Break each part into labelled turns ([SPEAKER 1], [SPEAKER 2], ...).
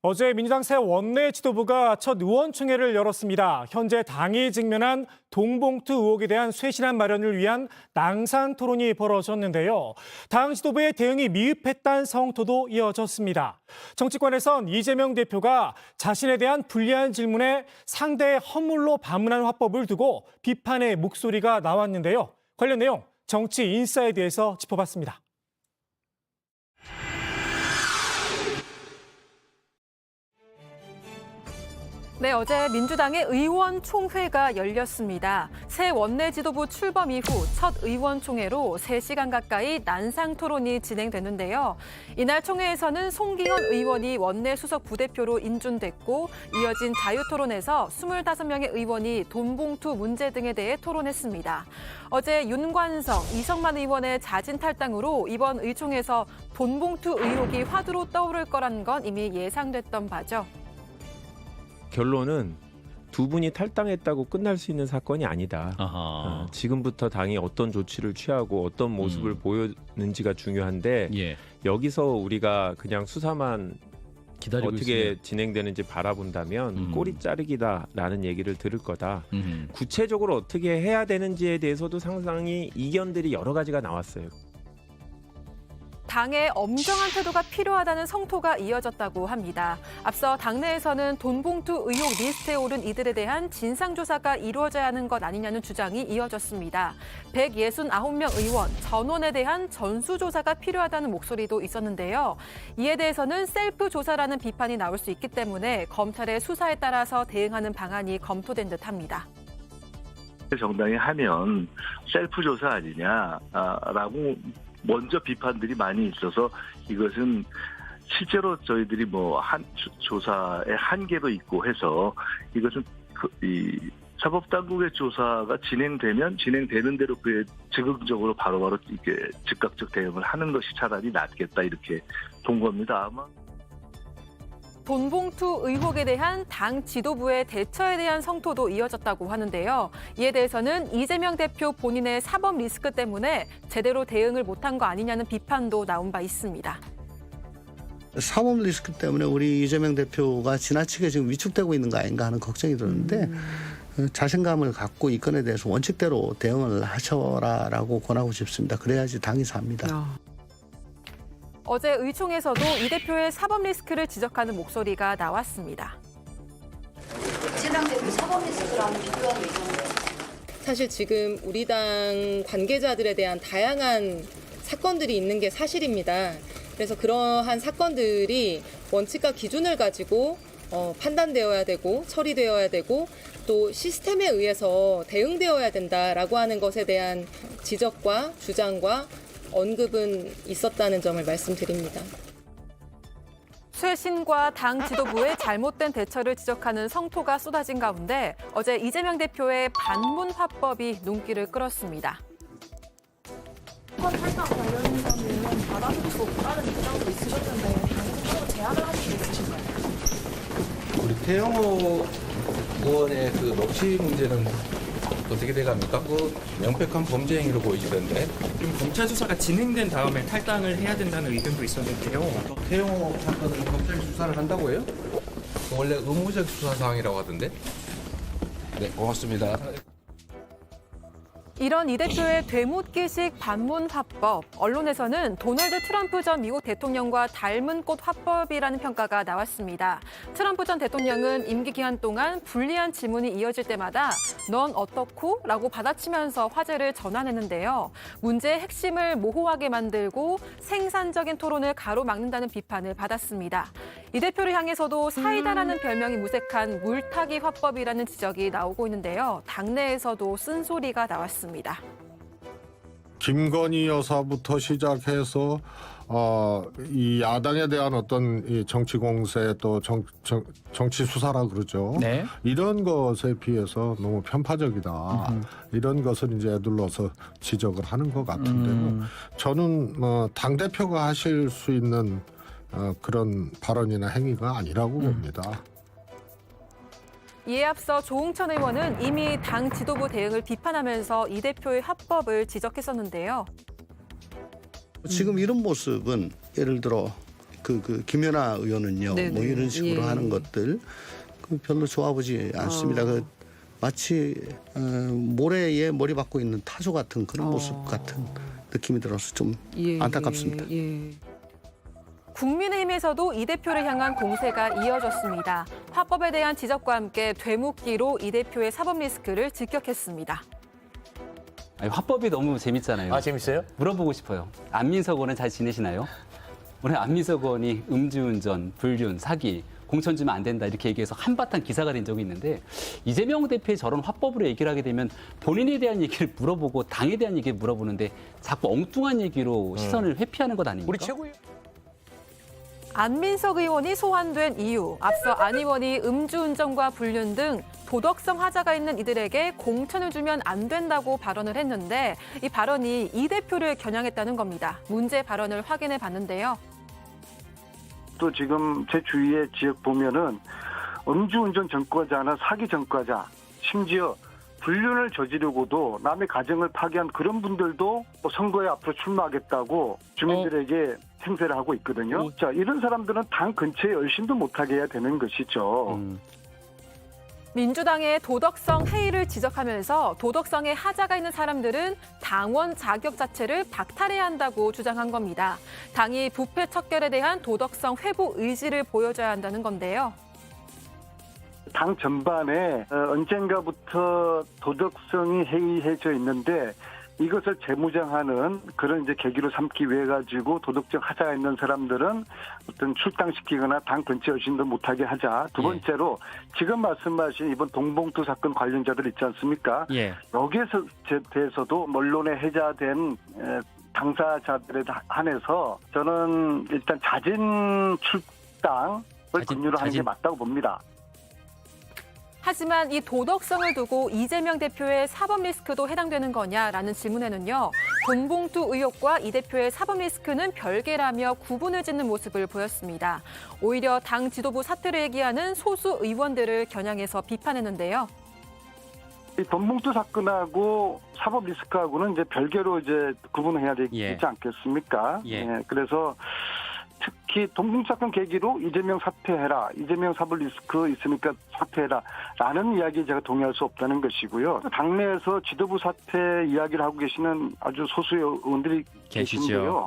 [SPEAKER 1] 어제 민주당 새 원내 지도부가 첫 의원총회를 열었습니다. 현재 당이 직면한 돈봉투 의혹에 대한 쇄신안 마련을 위한 낭상 토론이 벌어졌는데요. 당 지도부의 대응이 미흡했다는 성토도 이어졌습니다. 정치권에선 이재명 대표가 자신에 대한 불리한 질문에 상대의 허물로 반문하는 화법을 두고 비판의 목소리가 나왔는데요. 관련 내용 정치 인사이드에서 짚어봤습니다.
[SPEAKER 2] 네, 어제 민주당의 의원총회가 열렸습니다. 새 원내 지도부 출범 이후 첫 의원총회로 3시간 가까이 난상 토론이 진행됐는데요. 이날 총회에서는 송기현 의원이 원내 수석 부대표로 인준됐고 이어진 자유토론에서 25명의 의원이 돈봉투 문제 등에 대해 토론했습니다. 어제 윤관석, 이성만 의원의 자진 탈당으로 이번 의총에서 돈봉투 의혹이 화두로 떠오를 거라는 건 이미 예상됐던 바죠.
[SPEAKER 3] 결론은 두 분이 탈당했다고 끝날 수 있는 사건이 아니다. 지금부터 당이 어떤 조치를 취하고 어떤 모습을 보였는지가 중요한데 여기서 우리가 그냥 수사만
[SPEAKER 4] 기다리고
[SPEAKER 3] 어떻게
[SPEAKER 4] 있으면.
[SPEAKER 3] 진행되는지 바라본다면 꼬리 자르기다라는 얘기를 들을 거다. 구체적으로 어떻게 해야 되는지에 대해서도 상당히 이견들이 여러 가지가 나왔어요.
[SPEAKER 2] 당의 엄정한 태도가 필요하다는 성토가 이어졌다고 합니다. 앞서 당내에서는 돈봉투 의혹 리스트에 오른 이들에 대한 진상조사가 이루어져야 하는 것 아니냐는 주장이 이어졌습니다. 169명 의원, 전원에 대한 전수조사가 필요하다는 목소리도 있었는데요. 이에 대해서는 셀프 조사라는 비판이 나올 수 있기 때문에 검찰의 수사에 따라서 대응하는 방안이 검토된 듯합니다.
[SPEAKER 5] 정당이 하면 셀프 조사 아니냐라고 먼저 비판들이 많이 있어서 이것은 실제로 저희들이 조사의 한계도 있고 해서 이것은 이 사법당국의 조사가 진행되는 대로 그에 적극적으로 바로바로 이렇게 즉각적 대응을 하는 것이 차라리 낫겠다 이렇게 본 겁니다. 아마.
[SPEAKER 2] 돈봉투 의혹에 대한 당 지도부의 대처에 대한 성토도 이어졌다고 하는데요. 이에 대해서는 이재명 대표 본인의 사법 리스크 때문에 제대로 대응을 못한 거 아니냐는 비판도 나온 바 있습니다.
[SPEAKER 6] 사법 리스크 때문에 우리 이재명 대표가 지나치게 지금 위축되고 있는 거 아닌가 하는 걱정이 드는데 자신감을 갖고 이 건에 대해서 원칙대로 대응을 하셔라라고 권하고 싶습니다. 그래야지 당이 삽니다.
[SPEAKER 2] 어제 의총에서도 이 대표의 사법 리스크를 지적하는 목소리가 나왔습니다.
[SPEAKER 7] 이재명 대표 사법 리스크라는 비교한 게 있는데
[SPEAKER 8] 사실 지금 우리 당 관계자들에 대한 다양한 사건들이 있는 게 사실입니다. 그래서 그러한 사건들이 원칙과 기준을 가지고 판단되어야 되고 처리되어야 되고 또 시스템에 의해서 대응되어야 된다라고 하는 것에 대한 지적과 주장과 언급은 있었다는 점을 말씀드립니다.
[SPEAKER 2] 쇄신과 당 지도부의 잘못된 대처를 지적하는 성토가 쏟아진 가운데 어제 이재명 대표의 반문 화법이 눈길을 끌었습니다.
[SPEAKER 9] 탈당 관련해서는 받아들일 수 없다는 입장도 있으셨는데 당국으로 제안을 하신 게 있으신가요?
[SPEAKER 10] 우리 태영호 의원의 그 녹취 문제는 어떻게 돼갑니까? 그 명백한 범죄 행위로 보이시던데.
[SPEAKER 11] 지금 검찰 수사가 진행된 다음에 탈당을 해야 된다는 의견도 있었는데요.
[SPEAKER 10] 태영호 사건을 검찰이 수사를 한다고요? 원래 의무적 수사 사항이라고 하던데. 네, 고맙습니다.
[SPEAKER 2] 이런 이 대표의 되묻기식 반문 화법, 언론에서는 도널드 트럼프 전 미국 대통령과 닮은 꽃 화법이라는 평가가 나왔습니다. 트럼프 전 대통령은 임기 기간 동안 불리한 질문이 이어질 때마다 넌 어떻고? 라고 받아치면서 화제를 전환했는데요. 문제의 핵심을 모호하게 만들고 생산적인 토론을 가로막는다는 비판을 받았습니다. 이 대표를 향해서도 사이다라는 별명이 무색한 물타기 화법이라는 지적이 나오고 있는데요. 당내에서도 쓴소리가 나왔습니다.
[SPEAKER 12] 김건희 여사부터 시작해서 이 야당에 대한 어떤 이 정치 공세 또 정치 수사라 그러죠.
[SPEAKER 4] 네.
[SPEAKER 12] 이런 것에 비해서 너무 편파적이다. 이런 것을 이제 애둘러서 지적을 하는 것 같은데요. 저는 당 대표가 하실 수 있는 그런 발언이나 행위가 아니라고 봅니다.
[SPEAKER 2] 이에 앞서 조응천 의원은 이미 당 지도부 대응을 비판하면서 이 대표의 화법을 지적했었는데요.
[SPEAKER 6] 지금 이런 모습은 예를 들어 그 김연아 의원은요.
[SPEAKER 2] 네네.
[SPEAKER 6] 뭐 이런 식으로
[SPEAKER 2] 예.
[SPEAKER 6] 하는 것들 별로 좋아보지 않습니다. 마치 모래에 머리 박고 있는 타조 같은 그런 모습 같은 느낌이 들어서 좀 안타깝습니다.
[SPEAKER 2] 국민의힘에서도 이 대표를 향한 공세가 이어졌습니다. 화법에 대한 지적과 함께 되묻기로 이 대표의 사법 리스크를 직격했습니다.
[SPEAKER 4] 아니, 화법이 너무 재밌잖아요.
[SPEAKER 13] 아, 재밌어요?
[SPEAKER 4] 물어보고 싶어요. 안민석 의원은 잘 지내시나요? 오늘 안민석 의원이 음주운전, 불륜, 사기, 공천 주면 안 된다 이렇게 얘기해서 한바탕 기사가 된 적이 있는데 이재명 대표의 저런 화법으로 얘기를 하게 되면 본인에 대한 얘기를 물어보고 당에 대한 얘기를 물어보는데 자꾸 엉뚱한 얘기로 시선을 회피하는 것 아닙니까?
[SPEAKER 13] 우리 최고예요.
[SPEAKER 2] 안민석 의원이 소환된 이유, 앞서 안 의원이 음주운전과 불륜 등 도덕성 하자가 있는 이들에게 공천을 주면 안 된다고 발언을 했는데 이 발언이 이 대표를 겨냥했다는 겁니다. 문제 발언을 확인해 봤는데요.
[SPEAKER 14] 또 지금 제 주위의 지역 보면은 음주운전 전과자나 사기 전과자, 심지어 불륜을 저지르고도 남의 가정을 파괴한 그런 분들도 선거에 앞으로 출마하겠다고 주민들에게 행세를 하고 있거든요. 자, 이런 사람들은 당 근처에 얼씬도 못하게 해야 되는 것이죠.
[SPEAKER 2] 민주당의 도덕성 해이를 지적하면서 도덕성에 하자가 있는 사람들은 당원 자격 자체를 박탈해야 한다고 주장한 겁니다. 당이 부패 척결에 대한 도덕성 회복 의지를 보여줘야 한다는 건데요.
[SPEAKER 14] 당 전반에 언젠가부터 도덕성이 해이해져 있는데 이것을 재무장하는 그런 이제 계기로 삼기 위해 가지고 도덕적 하자가 있는 사람들은 어떤 출당시키거나 당 근처에 얼씬도 못하게 하자. 두 번째로 지금 말씀하신 이번 동봉투 사건 관련자들 있지 않습니까? 여기에서 대해서도 언론에 해자된 당사자들에 한해서 저는 일단 자진 출당을 권유를 하는 게 맞다고 봅니다.
[SPEAKER 2] 하지만 이 도덕성을 두고 이재명 대표의 사법 리스크도 해당되는 거냐라는 질문에는요. 돈봉투 의혹과 이 대표의 사법 리스크는 별개라며 구분을 짓는 모습을 보였습니다. 오히려 당 지도부 사퇴를 얘기하는 소수 의원들을 겨냥해서 비판했는데요.
[SPEAKER 14] 이 돈봉투 사건하고 사법 리스크하고는 이제 별개로 이제 구분해야 되지 않겠습니까? 그래서 특히 동봉투 사건 계기로 이재명 사퇴해라, 이재명 사법 리스크 있으니까 사퇴해라라는 이야기에 제가 동의할 수 없다는 것이고요. 당내에서 지도부 사퇴 이야기를 하고 계시는 아주 소수의 의원들이 계신데요.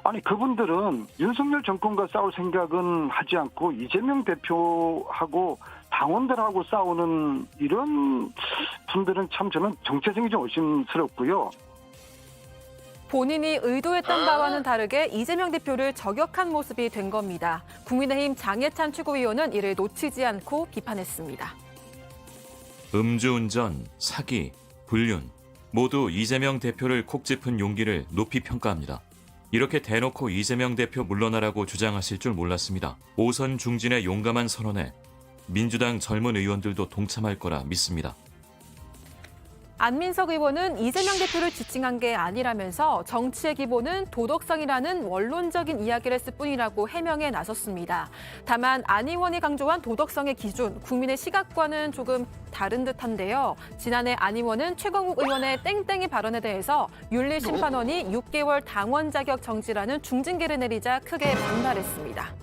[SPEAKER 14] 아니 그분들은 윤석열 정권과 싸울 생각은 하지 않고 이재명 대표하고 당원들하고 싸우는 이런 분들은 참 저는 정체성이 좀 의심스럽고요.
[SPEAKER 2] 본인이 의도했던 바와는 다르게 이재명 대표를 저격한 모습이 된 겁니다. 국민의힘 장해찬 최고위원은 이를 놓치지 않고 비판했습니다.
[SPEAKER 15] 음주운전, 사기, 불륜 모두 이재명 대표를 콕 짚은 용기를 높이 평가합니다. 이렇게 대놓고 이재명 대표 물러나라고 주장하실 줄 몰랐습니다. 오선 중진의 용감한 선언에 민주당 젊은 의원들도 동참할 거라 믿습니다.
[SPEAKER 2] 안민석 의원은 이재명 대표를 지칭한 게 아니라면서 정치의 기본은 도덕성이라는 원론적인 이야기를 했을 뿐이라고 해명에 나섰습니다. 다만 안 의원이 강조한 도덕성의 기준, 국민의 시각과는 조금 다른 듯한데요. 지난해 안 의원은 최광욱 의원의 땡땡이 발언에 대해서 윤리심판원이 6개월 당원 자격 정지라는 중징계를 내리자 크게 반발했습니다.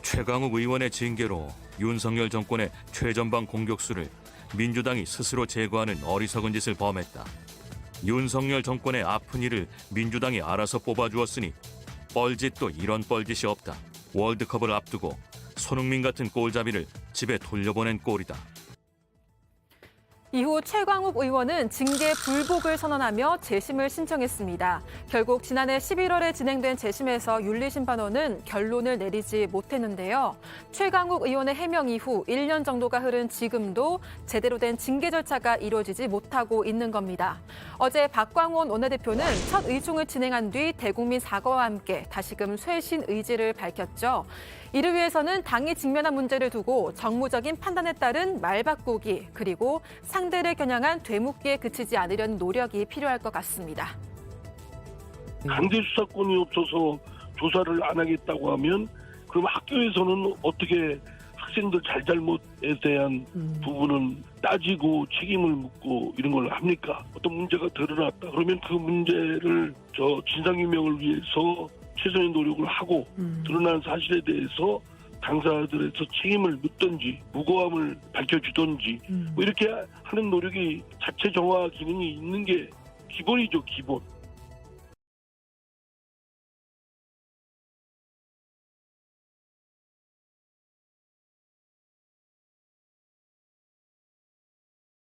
[SPEAKER 15] 최강욱 의원의 징계로 윤석열 정권의 최전방 공격수를 민주당이 스스로 제거하는 어리석은 짓을 범했다. 윤석열 정권의 아픈 일을 민주당이 알아서 뽑아주었으니 뻘짓도 이런 뻘짓이 없다. 월드컵을 앞두고 손흥민 같은 골잡이를 집에 돌려보낸 꼴이다.
[SPEAKER 2] 이후 최광욱 의원은 징계 불복을 선언하며 재심을 신청했습니다. 결국 지난해 11월에 진행된 재심에서 윤리심판원은 결론을 내리지 못했는데요. 최광욱 의원의 해명 이후 1년 정도가 흐른 지금도 제대로 된 징계 절차가 이루어지지 못하고 있는 겁니다. 어제 박광원 원내대표는 첫 의총을 진행한 뒤 대국민 사과와 함께 다시금 쇄신 의지를 밝혔죠. 이를 위해서는 당이 직면한 문제를 두고 정무적인 판단에 따른 말 바꾸기 그리고 상대를 겨냥한 되묻기에 그치지 않으려는 노력이 필요할 것 같습니다.
[SPEAKER 16] 강제 수사권이 없어서 조사를 안 하겠다고 하면 그럼 학교에서는 어떻게 학생들 잘잘못에 대한 부분은 따지고 책임을 묻고 이런 걸 합니까? 어떤 문제가 드러났다 그러면 그 문제를 진상규명을 위해서 최선의 노력을 하고 드러난 사실에 대해서 당사자들에서 책임을 묻든지 무고함을 밝혀주든지 뭐 이렇게 하는 노력이 자체 정화 기능이 있는 게 기본이죠, 기본.